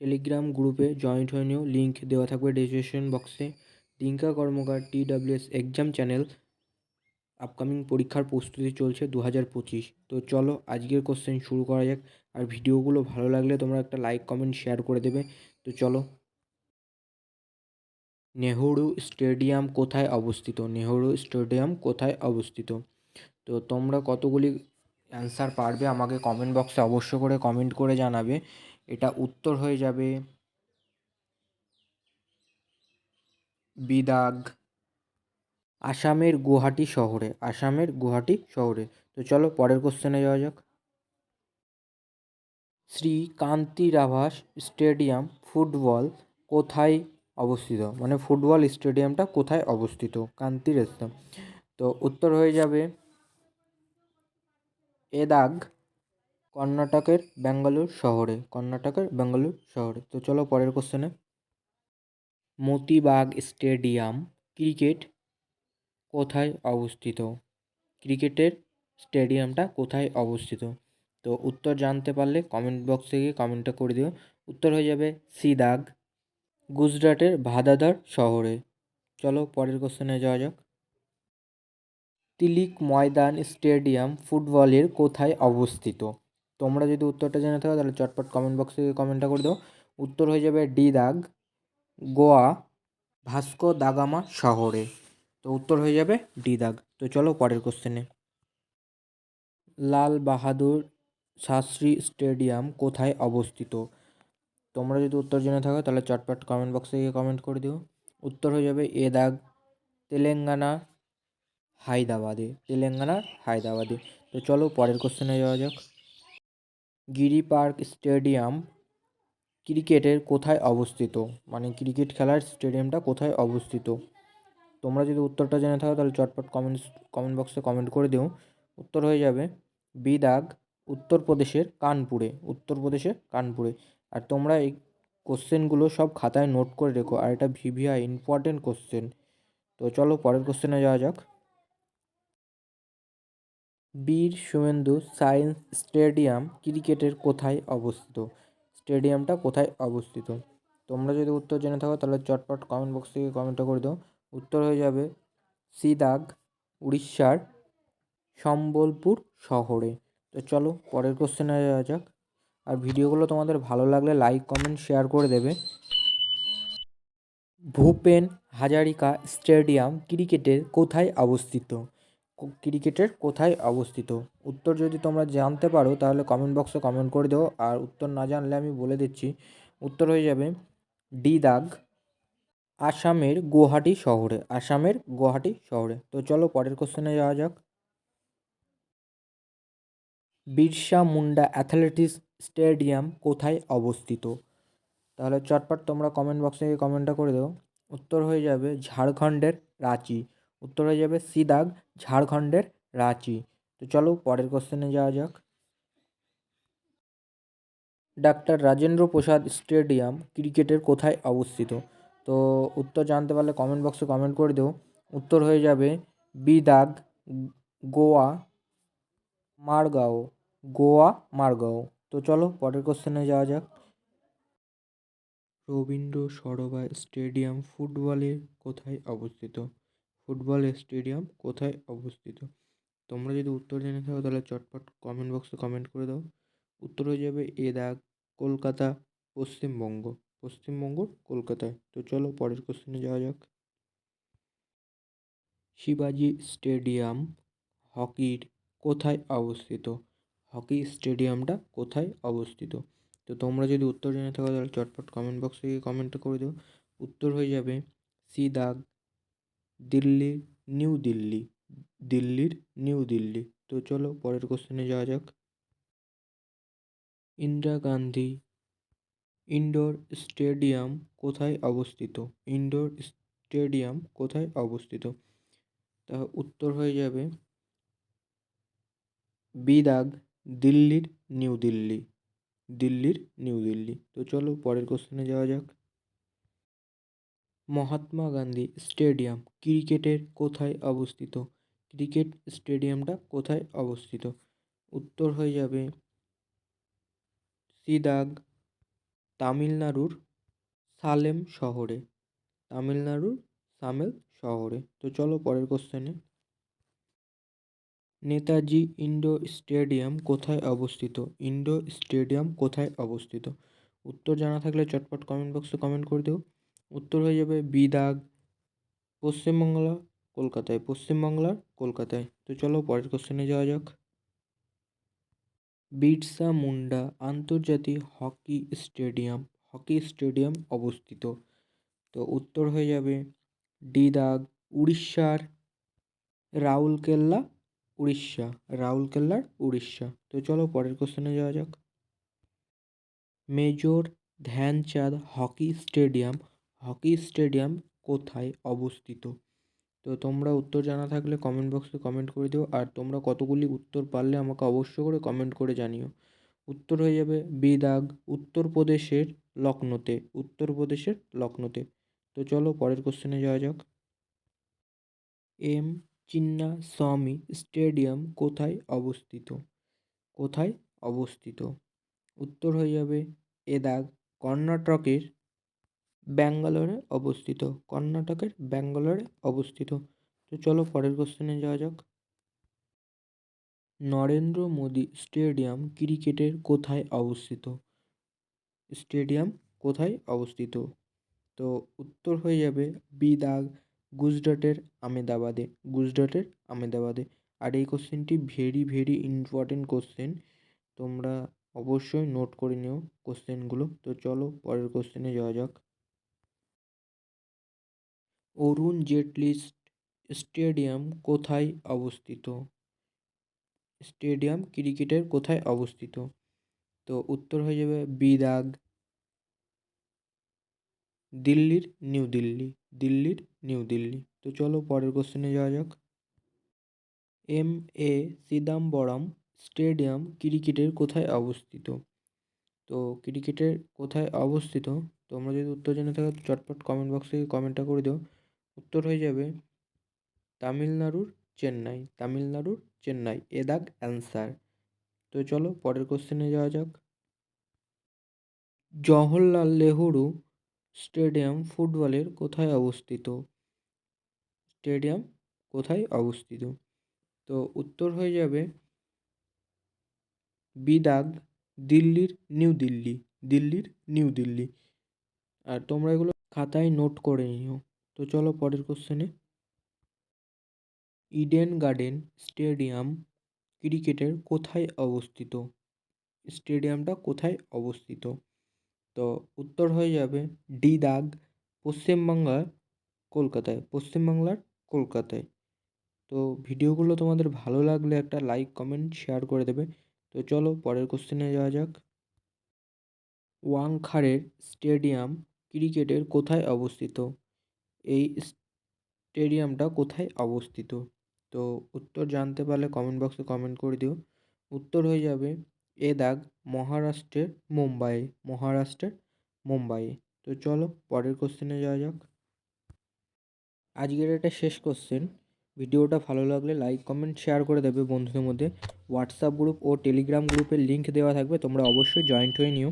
Telegram গ্রুপে joint হয়ে নিও, লিঙ্ক দেওয়া থাকবে ডেসক্রিপশন বক্সে। রিঙ্কা কর্মকার TWS এক্সাম চ্যানেল আপকামিং পরীক্ষার প্রস্তুতি চলছে 2025। তো চলো আজকের কোশ্চেন শুরু করা যাক। আর ভিডিওগুলো ভালো লাগলে তোমরা একটা লাইক কমেন্ট শেয়ার করে দেবে। তো চলো। নেহরু স্টেডিয়াম কোথায় অবস্থিত? নেহরু স্টেডিয়াম কোথায় অবস্থিত? তো তোমরা কতগুলি অ্যান্সার পারবে আমাকে কমেন্ট বক্সে অবশ্য করে কমেন্ট করে জানাবে। এটা উত্তর হয়ে যাবে বিদাগ, আসামের গুয়াহাটি শহরে। আসামের গুয়াহাটি শহরে। তো চলো পরের কোশ্চেনে যাওয়া যাক। শ্রী কান্তিরাভাস স্টেডিয়াম ফুটবল কোথায় অবস্থিত? মানে ফুটবল স্টেডিয়ামটা কোথায় অবস্থিত? কান্তির স্টেডিয়াম। তো উত্তর হয়ে যাবে এদাগ, কর্ণাটকের ব্যাঙ্গালোর শহরে। কর্ণাটকের ব্যাঙ্গালোর শহরে। তো চলো পরের কোশ্চেনে। মতিবাগ স্টেডিয়াম ক্রিকেট কোথায় অবস্থিত? ক্রিকেটের স্টেডিয়ামটা কোথায় অবস্থিত? তো উত্তর জানতে পারলে কমেন্ট বক্সে গিয়ে কমেন্টটা করে দিও। উত্তর হয়ে যাবে সিদাগ, গুজরাটের ভাদাদার শহরে। চলো পরের কোশ্চেনে যাওয়া যাক। তিলিক ময়দান স্টেডিয়াম ফুটবলের কোথায় অবস্থিত? তোমরা যদি উত্তরটা জেনে থাকো তাহলে চটপট কমেন্ট বক্সে গিয়ে কমেন্টটা করে দাও। উত্তর হয়ে যাবে ডি দাগ, গোয়া ভাস্কো দা গামা শহরে। তো উত্তর হয়ে যাবে ডি দাগ। তো চলো পরের কোশ্চেনে। লাল বাহাদুর শাস্ত্রী স্টেডিয়াম কোথায় অবস্থিত? তোমরা যদি উত্তর জেনে থাকো তাহলে চটপট কমেন্ট বক্সে গিয়ে কমেন্ট করে দিও। উত্তর হয়ে যাবে এ দাগ, তেলেঙ্গানা হায়দ্রাবাদে। তেলেঙ্গানার হায়দ্রাবাদে। তো চলো পরের কোশ্চেনে যাওয়া যাক। গিরি পার্ক স্টেডিয়াম ক্রিকেটের কোথায় অবস্থিত? মানে ক্রিকেট খেলার স্টেডিয়ামটা কোথায় অবস্থিত? তোমরা যদি উত্তরটা জেনে থাকো তাহলে চটপট কমেন্ট বক্সে কমেন্ট করে দিও। উত্তর হয়ে যাবে বি দাগ, উত্তরপ্রদেশের কানপুরে। উত্তরপ্রদেশের কানপুরে। আর তোমরা এই কোশ্চেনগুলো সব খাতায় নোট করে রেখো, আর এটা ভিভিআই ইম্পর্টেন্ট কোশ্চেন। তো চলো পরের কোশ্চেনে যাওয়া যাক। বীর শুভেন্দু সায়েন্স স্টেডিয়াম ক্রিকেটের কোথায় অবস্থিত? স্টেডিয়ামটা কোথায় অবস্থিত? তোমরা যদি উত্তর জেনে থাকো তাহলে চটপট কমেন্ট বক্সে কমেন্টটা করে দাও। উত্তর হয়ে যাবে সি দাগ, উড়িষ্যার সম্বলপুর শহরে। তো চলো পরের কোশ্চেনে যাওয়া যাক। আর ভিডিওগুলো তোমাদের ভালো লাগলে লাইক কমেন্ট শেয়ার করে দেবে। ভূপেন হাজারিকা স্টেডিয়াম ক্রিকেটের কোথায় অবস্থিত? ক্রিকেটের কোথায় অবস্থিত? উত্তর যদি তোমরা জানতে পারো তাহলে কমেন্ট বক্সে কমেন্ট করে দেও, আর উত্তর না জানলে আমি বলে দিচ্ছি। উত্তর হয়ে যাবে ডি দাগ, আসামের গুয়াহাটি শহরে। আসামের গুয়াহাটি শহরে। তো চলো পরের কোশ্চেনে যাওয়া যাক। বিরসা মুন্ডা অ্যাথলেটিক্স স্টেডিয়াম কোথায় অবস্থিত? তাহলে চটপট তোমরা কমেন্ট বক্সে কমেন্টটা করে দাও। উত্তর হয়ে যাবে ঝাড়খণ্ডের রাঁচি। উত্তর হয়ে যাবে সি দাগ, ঝাড়খণ্ডের রাঁচি। তো চলো পরের কোশ্চেনে যাওয়া যাক। ডাক্তার রাজেন্দ্র প্রসাদ স্টেডিয়াম ক্রিকেটের কোথায় অবস্থিত? তো উত্তর জানতে পারলে কমেন্ট বক্সে কমেন্ট করে দেও। উত্তর হয়ে যাবে বি দাগ, গোয়া মারগাঁও। গোয়া মারগাঁও। তো চলো পরের কোশ্চেনে যাওয়া যাক। রবীন্দ্র সরোবর স্টেডিয়াম ফুটবলের কোথায় অবস্থিত? ফুটবল স্টেডিয়াম কোথায় অবস্থিত? তোমরা যদি উত্তর জেনে থাকো তাহলে চটপট কমেন্ট বক্সে কমেন্ট করে দাও। উত্তর হয়ে যাবে এ দাগ, কলকাতা পশ্চিমবঙ্গ। পশ্চিমবঙ্গ কলকাতায়। তো চলো পরের কোশ্চেনে যাওয়া যাক। শিবাজি স্টেডিয়াম হকির কোথায় অবস্থিত? হকি স্টেডিয়ামটা কোথায় অবস্থিত? তো তোমরা যদি উত্তর জেনে থাকো তাহলে চটপট কমেন্ট বক্সে গিয়ে কমেন্ট করে দিও। উত্তর হয়ে যাবে সি দাগ, দিল্লির নিউ দিল্লি। দিল্লির নিউ দিল্লি। তো চলো পরের কোশ্চেনে যাওয়া যাক। ইন্দিরা গান্ধী ইনডোর স্টেডিয়াম কোথায় অবস্থিত? ইনডোর স্টেডিয়াম কোথায় অবস্থিত? তা উত্তর হয়ে যাবে বি দাগ, দিল্লির নিউ দিল্লি। দিল্লির নিউ দিল্লি। তো চলো পরের কোশ্চেনে যাওয়া যাক। মহাত্মা গান্ধী স্টেডিয়াম ক্রিকেটের কোথায় অবস্থিত? ক্রিকেট স্টেডিয়ামটা কোথায় অবস্থিত? উত্তর হয়ে যাবে সি দাগ, তামিলনাড়ুর সালেম শহরে। তামিলনাড়ুর সামেল শহরে। তো চলো পরের কোশ্চেনে। নেতাজি ইন্ডোর স্টেডিয়াম কোথায় অবস্থিত? ইন্ডোর স্টেডিয়াম কোথায় অবস্থিত? উত্তর জানা থাকলে চটপট কমেন্ট বক্সে কমেন্ট করে দিও। উত্তর হয়ে যাবে বি দাগ, পশ্চিমবাংলা, কলকাতায়। পশ্চিমবাংলার কলকাতায়। তো চলো পরের কোশ্চেনে যাওয়া যাক। বিরসা মুন্ডা আন্তর্জাতিক হকি স্টেডিয়াম অবস্থিত। তো উত্তর হয়ে যাবে ডি দাগ, উড়িষ্যার রাউরকেল্লা, উড়িষ্যা। রাউরকেল্লার উড়িষ্যা। তো চলো পরের কোশ্চেনে যাওয়া যাক। মেজর ধ্যানচাঁদ হকি স্টেডিয়াম কোথায় অবস্থিত? তো তোমরা উত্তর জানা থাকলে কমেন্ট বক্সে কমেন্ট করে দিও, আর তোমরা কতগুলি উত্তর পারলে আমাকে অবশ্য করে কমেন্ট করে জানিও। উত্তর হয়ে যাবে বি দাগ, উত্তরপ্রদেশের লখনৌতে। উত্তরপ্রদেশের লখনৌতে। তো চলো পরের কোশ্চেনে যাওয়া যাক। এম চিন্না স্বামী স্টেডিয়াম কোথায় অবস্থিত? কোথায় অবস্থিত? উত্তর হয়ে যাবে এ দাগ, কর্ণাটকের ব্যাঙ্গালোরে অবস্থিত। কর্ণাটকের ব্যাঙ্গালোরে অবস্থিত। তো চলো পরের কোশ্চেনে যাওয়া যাক। নরেন্দ্র মোদী স্টেডিয়াম ক্রিকেটের কোথায় অবস্থিত? স্টেডিয়াম কোথায় অবস্থিত? তো উত্তর হয়ে যাবে বি দাগ, গুজরাটের আমেদাবাদে। গুজরাটের আমেদাবাদে। আর এই কোশ্চেনটি ভেরি ভেরি ইম্পর্টেন্ট কোশ্চেন, তোমরা অবশ্যই নোট করে নিও কোশ্চেনগুলো। তো চলো পরের কোশ্চেনে যাওয়া যাক। অরুণ জেটলি স্টেডিয়াম কোথায় অবস্থিত? স্টেডিয়াম ক্রিকেটের কোথায় অবস্থিত? তো উত্তর হয়ে যাবে বি দাগ, দিল্লির নিউ দিল্লি। দিল্লির নিউ দিল্লি। তো চলো পরের কোশ্চেনে যাওয়া যাক। এম এ চিদাম্বরম স্টেডিয়াম ক্রিকেটের কোথায় অবস্থিত? তো ক্রিকেটের কোথায় অবস্থিত? তোমরা যদি উত্তর জেনে থাকো চটপট কমেন্ট বক্সে কমেন্টটা করে দিও। উত্তর হয়ে যাবে তামিলনাড়ুর চেন্নাই। তামিলনাড়ুর চেন্নাই। এ দাগ অ্যান্সার। তো চলো পরের কোশ্চেনে যাওয়া যাক। জওহরলাল নেহরু স্টেডিয়াম ফুটবলের কোথায় অবস্থিত? স্টেডিয়াম কোথায় অবস্থিত? তো উত্তর হয়ে যাবে বি দাগ, দিল্লির নিউ দিল্লি। দিল্লির নিউ দিল্লি। আর তোমরা এগুলো খাতায় নোট করে নিও। তো চলো পরের কোশ্চেনে। ইডেন গার্ডেন স্টেডিয়াম ক্রিকেটের কোথায় অবস্থিত? স্টেডিয়ামটা কোথায় অবস্থিত? তো উত্তর হয়ে যাবে ডি দাগ, পশ্চিমবাংলার কলকাতায়। পশ্চিমবাংলার কলকাতায়। তো ভিডিওগুলো তোমাদের ভালো লাগলে একটা লাইক কমেন্ট শেয়ার করে দেবে। তো চলো পরের কোশ্চেনে যাওয়া যাক। ওয়াংখাড়ের স্টেডিয়াম ক্রিকেটের কোথায় অবস্থিত? এই স্টেডিয়ামটা কোথায় অবস্থিত? তো উত্তর জানতে পারলে কমেন্ট বক্সে কমেন্ট করে দিও। উত্তর হয়ে যাবে এ দাগ, মহারাষ্ট্রের মুম্বাই। মহারাষ্ট্রের মুম্বাই। তো চলো পরের কোশ্চেনে যাওয়া যাক। আজকের এটা শেষ কোশ্চেন। ভিডিওটা ভালো লাগলে লাইক কমেন্ট শেয়ার করে দেবে বন্ধুদের মধ্যে। হোয়াটসঅ্যাপ গ্রুপ ও টেলিগ্রাম গ্রুপের লিঙ্ক দেওয়া থাকবে, তোমরা অবশ্যই জয়েন্ট হয়ে নিও।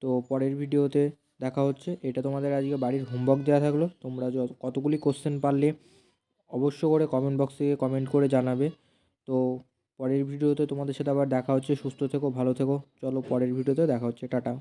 তো পরের ভিডিওতে দেখা হচ্ছে। এটা তোমাদের আজকে বাড়ির হোমওয়ার্ক দেওয়া থাকলো, তোমরা কতগুলি কোশ্চেন পারলে অবশ্য করে কমেন্ট বক্সে কমেন্ট করে জানাবে। তো পরের ভিডিওতে তোমাদের সাথে আবার দেখা হচ্ছে। সুস্থ থেকো, ভালো থেকো। চলো পরের ভিডিওতে দেখা হচ্ছে। টাটা।